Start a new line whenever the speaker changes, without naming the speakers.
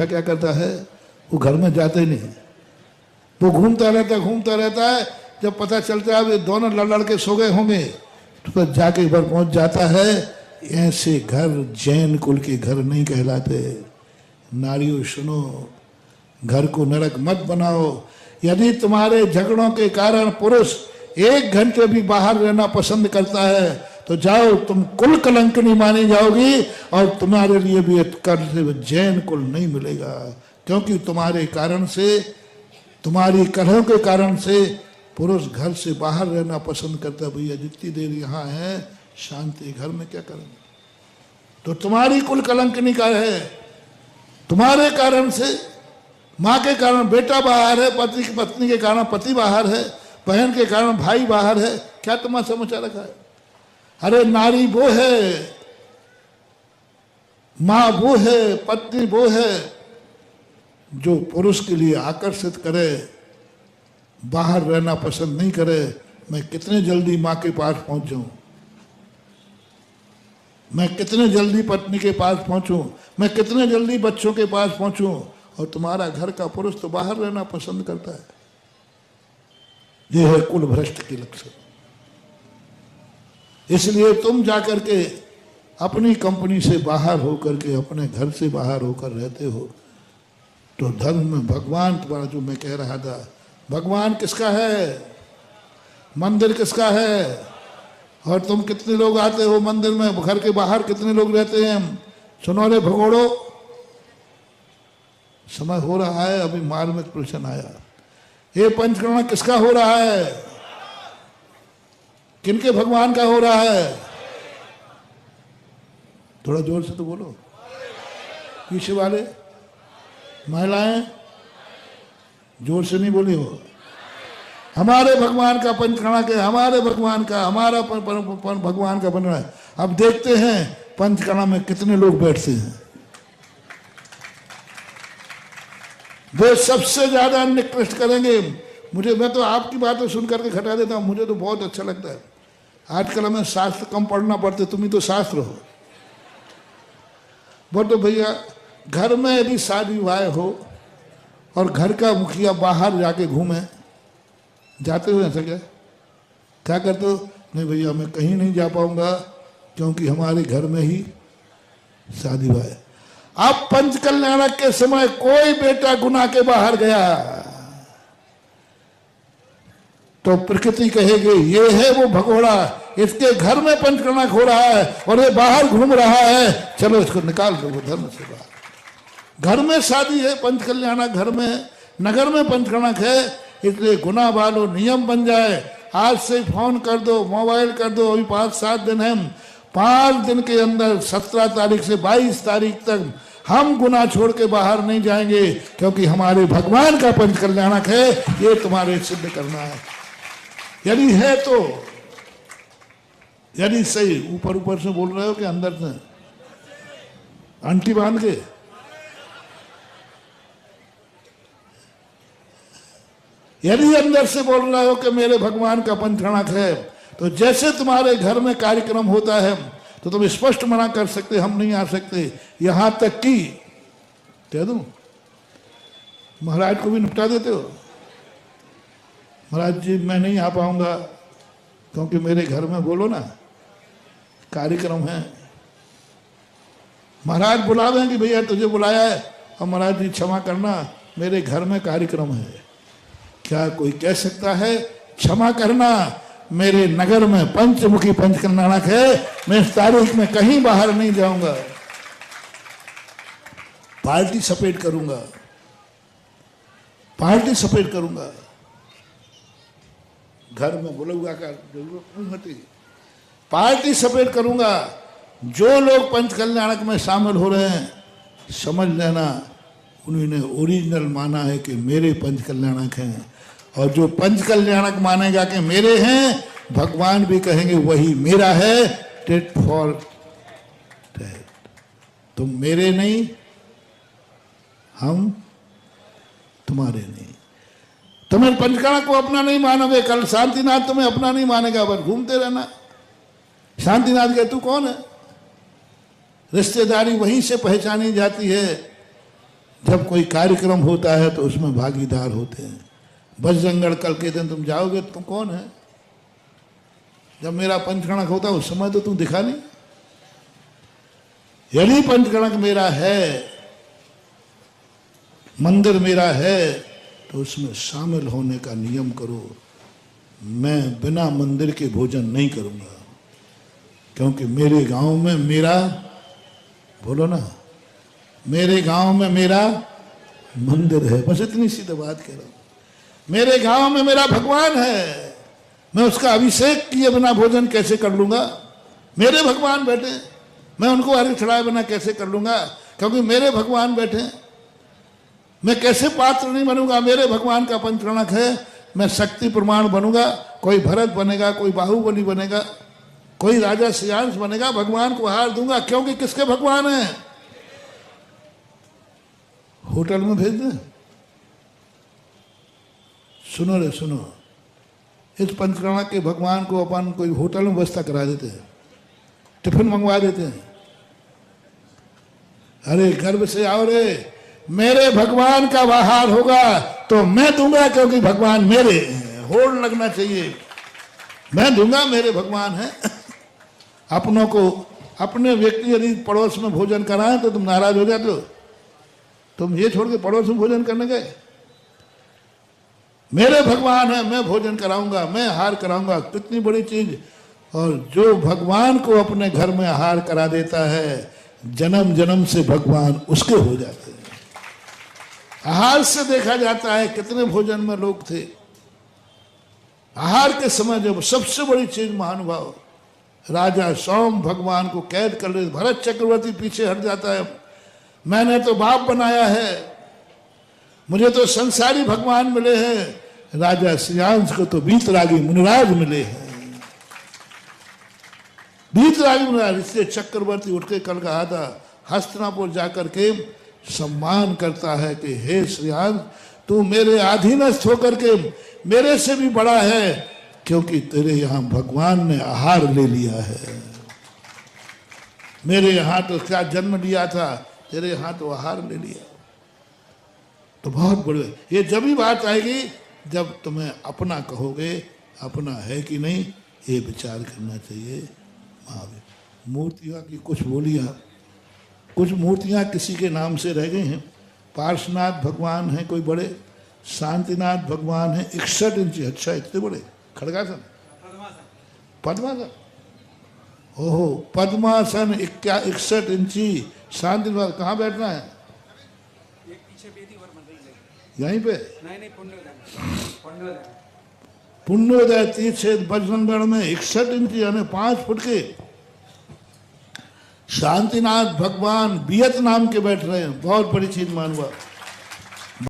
बेटा क्या करता है, वो घर में जाते ही नहीं, वो घूमता रहता है। जब पता चलता है वे दोनों लड़ के सो गए होंगे तो फिर जाके घर पहुंच जाता है। ऐसे घर जैन कुल के घर नहीं कहलाते। नारियों सुनो, घर को नरक मत बनाओ। यदि तुम्हारे झगड़ों के कारण पुरुष 1 घंटे भी बाहर रहना पसंद करता है तो जाओ, तुम कुल कलंकनी मानी जाओगी और तुम्हारे लिए भी कल जैन कुल नहीं मिलेगा। क्योंकि तुम्हारे कारण से, तुम्हारी कलहों के कारण से पुरुष घर से बाहर रहना पसंद करता है। भैया जितनी देर यहाँ है शांति, घर में क्या करेंगे? तो तुम्हारी कुल कलंकनी का है। तुम्हारे कारण से, माँ के कारण बेटा बाहर है, पत्नी के कारण पति बाहर है, बहन के कारण भाई बाहर है। क्या तमाशा मचा रखा है? अरे नारी वो है, माँ वो है, पत्नी वो है जो पुरुष के लिए आकर्षित करे, बाहर रहना पसंद नहीं करे। मैं कितने जल्दी माँ के पास पहुंच जाऊं, मैं कितने जल्दी पत्नी के पास पहुंचूं, मैं कितने जल्दी बच्चों के पास पहुंचूं। और तुम्हारा घर का पुरुष तो बाहर रहना पसंद करता है। यह है कुल भ्रष्ट की लक्षण। इसलिए तुम जाकर के अपनी कंपनी से बाहर होकर के, अपने घर से बाहर होकर रहते हो तो धर्म में भगवान तुम्हारा, जो मैं कह रहा था, भगवान किसका है, मंदिर किसका है? और तुम कितने लोग आते हो मंदिर में, घर के बाहर कितने लोग रहते हैं? सुनो रे भगोड़ो, समय हो रहा है, अभी मार्मिक प्रश्न आया। ये पंचकर्मा किसका हो रहा है? किनके भगवान का हो रहा है? थोड़ा जोर से तो बोलो। पीछे वाले महिलाएं जोर से नहीं बोली हो। हमारे भगवान का पंचकर्मा के, हमारे भगवान का, हमारा भगवान का बन रहा है। अब देखते हैं पंचकर्मा में कितने लोग बैठते हैं। वे सबसे ज्यादा निकृष्ट करेंगे। मुझे, मैं तो आपकी बातें सुन करके घटा देता हूं, मुझे तो बहुत अच्छा लगता है। आजकल हमें शास्त्र कम पढ़ना पड़ते, तुम ही तो शास्त्र हो। वो तो भैया घर में यदि शादी विवाह हो और घर का मुखिया बाहर जाके घूमे, जाते हो ऐसा क्या करते हो? नहीं भैया मैं कहीं नहीं जा पाऊंगा क्योंकि हमारे घर में ही शादी विवाह है। अब पंचकल्याणक के समय कोई बेटा गुनाह के बाहर गया तो प्रकृति कहेगी ये है वो भगोड़ा, इसके घर में पंचकल्याणक हो रहा है और ये बाहर घूम रहा है, चलो इसको निकाल दो धर्म से बाहर। घर में शादी है, पंचकल्याणक घर में, नगर में पंचकल्याणक है, इसलिए गुनाह वालों नियम बन जाए। आज से फोन कर दो, मोबाइल कर दो। अभी 5-7 दिन है, 5 दिन के अंदर 17 तारीख से 22 तारीख तक हम गुनाह छोड़ के बाहर नहीं जाएंगे क्योंकि हमारे भगवान का पंचकल्याणक है। ये तुम्हारे सिद्ध करना है। यदि है तो, यदि सही, ऊपर ऊपर से बोल रहे हो कि अंदर से अंटी बांध के? यदि अंदर से बोल रहे हो कि मेरे भगवान का पंचकल्याणक है तो जैसे तुम्हारे घर में कार्यक्रम होता है तो तुम स्पष्ट मना कर सकते, हम नहीं आ सकते। यहां तक कि कह दूं, महाराज को भी निपटा देते हो, महाराज जी मैं नहीं आ पाऊंगा क्योंकि मेरे घर में, बोलो ना, कार्यक्रम है। महाराज बुला दें कि भैया तुझे बुलाया है और महाराज जी क्षमा करना मेरे घर में कार्यक्रम है। क्या कोई कह सकता है क्षमा करना मेरे नगर में पंचमुखी पंचकल्याणक है, मैं इस तारीख में कहीं बाहर नहीं जाऊंगा, पार्टी सपेट करूंगा, पार्टी सपेट करूंगा। घर में बुलौआ का जरूरत नहीं होती, पार्टी सपेट करूंगा। जो लोग पंचकल्याणक में शामिल हो रहे हैं समझ लेना उन्होंने ओरिजिनल माना है कि मेरे पंचकल्याणक हैं, और जो पंचकल्याणक मानेगा कि मेरे हैं, भगवान भी कहेंगे वही मेरा है। टेट फॉर टेट, तुम मेरे नहीं, हम तुम्हारे नहीं। तुम्हें पंचकल्याणक को अपना नहीं मानोगे, कल शांतिनाथ तुम्हें अपना नहीं मानेगा, बस घूमते रहना। शांतिनाथ के तू कौन है? रिश्तेदारी वहीं से पहचानी जाती है जब कोई कार्यक्रम होता है तो उसमें भागीदार होते हैं। बजरंगगढ़ कल के दिन तुम जाओगे, तुम कौन है? जब मेरा पंचकणक होता उस समय तो तुम दिखा नहीं। यदि पंचकणक मेरा है, मंदिर मेरा है, तो उसमें शामिल होने का नियम करो। मैं बिना मंदिर के भोजन नहीं करूंगा, क्योंकि मेरे गांव में मेरा, बोलो ना, मेरे गांव में मेरा मंदिर है। बस इतनी सीधी बात कह रहा हूं। मेरे गांव में मेरा भगवान है, मैं उसका अभिषेक किए बिना भोजन कैसे कर लूंगा? मेरे भगवान बैठे, मैं उनको अर्घ्य चढ़ाए बिना कैसे कर लूंगा? क्योंकि मेरे भगवान बैठे। मैं कैसे पात्र नहीं बनूंगा? मेरे भगवान का पंचकणक है, मैं शक्ति प्रमाण बनूंगा। कोई भरत बनेगा, कोई बाहुबली बनेगा, कोई राजा श्रेयांश बनेगा, भगवान को हार दूंगा। क्योंकि किसके भगवान है? होटल में भेज दे। सुनो रे सुनो, इस पंचकणक के भगवान को अपन कोई होटल में व्यवस्था करा देते हैं, टिफिन मंगवा देते हैं। अरे गर्व से आओ रे, मेरे भगवान का आहार होगा तो मैं दूंगा, क्योंकि भगवान मेरे हैं। होड़ लगना चाहिए, मैं दूंगा, मेरे भगवान है। अपनों को, अपने व्यक्ति यदि पड़ोस में भोजन कराएं तो तुम नाराज हो जाते हो। तुम ये छोड़ के पड़ोस में भोजन करने गए? मेरे भगवान है, मैं भोजन कराऊंगा, मैं आहार कराऊंगा। कितनी बड़ी चीज। और जो भगवान को अपने घर में आहार करा देता है, जन्म जन्म से भगवान उसके हो जाते हैं। आहार से देखा जाता है कितने भोजन में लोग थे। आहार के समय जब सबसे बड़ी चीज, महानुभाव, राजा सोम भगवान को कैद कर ले, भरत चक्रवर्ती पीछे हट जाता है। मैंने तो बाप बनाया है, मुझे तो संसारी भगवान मिले हैं। राजा श्रेयांश को तो बीतरागी मुनिराज मिले हैं। बीतरागी मुनिराज, इसलिए चक्रवर्ती उठ के कल कहा था, हस्तिनापुर जाकर के सम्मान करता है कि हे श्रेयांश, तू मेरे अधीनस्थ होकर के मेरे से भी बड़ा है, क्योंकि तेरे यहां भगवान ने आहार ले लिया है। मेरे यहां तो क्या जन्म लिया था, तेरे यहां तो आहार ले लिया। तो बहुत बड़े, ये जब भी बात आएगी जब तुम्हें अपना कहोगे, अपना है कि नहीं, ये विचार करना चाहिए। महावीर मूर्तियां की कुछ बोलियां, कुछ मूर्तियां किसी के नाम से रह गई हैं। पार्श्वनाथ भगवान हैं कोई बड़े, शांतिनाथ भगवान हैं 61 इंची। अच्छा, इतने बड़े। खड़गासन, पद्मासन, ओहो पद्मासन 61 इंची। शांतिनाथ कहाँ बैठना है? यहीं पे? नहीं, पुण्योदय तीर्थ बजरंगगढ़ में 61 इंची यानी 5 फुट के शांतिनाथ भगवान वियतनाम के बैठ रहे हैं। बहुत बड़ी चीज मानवा।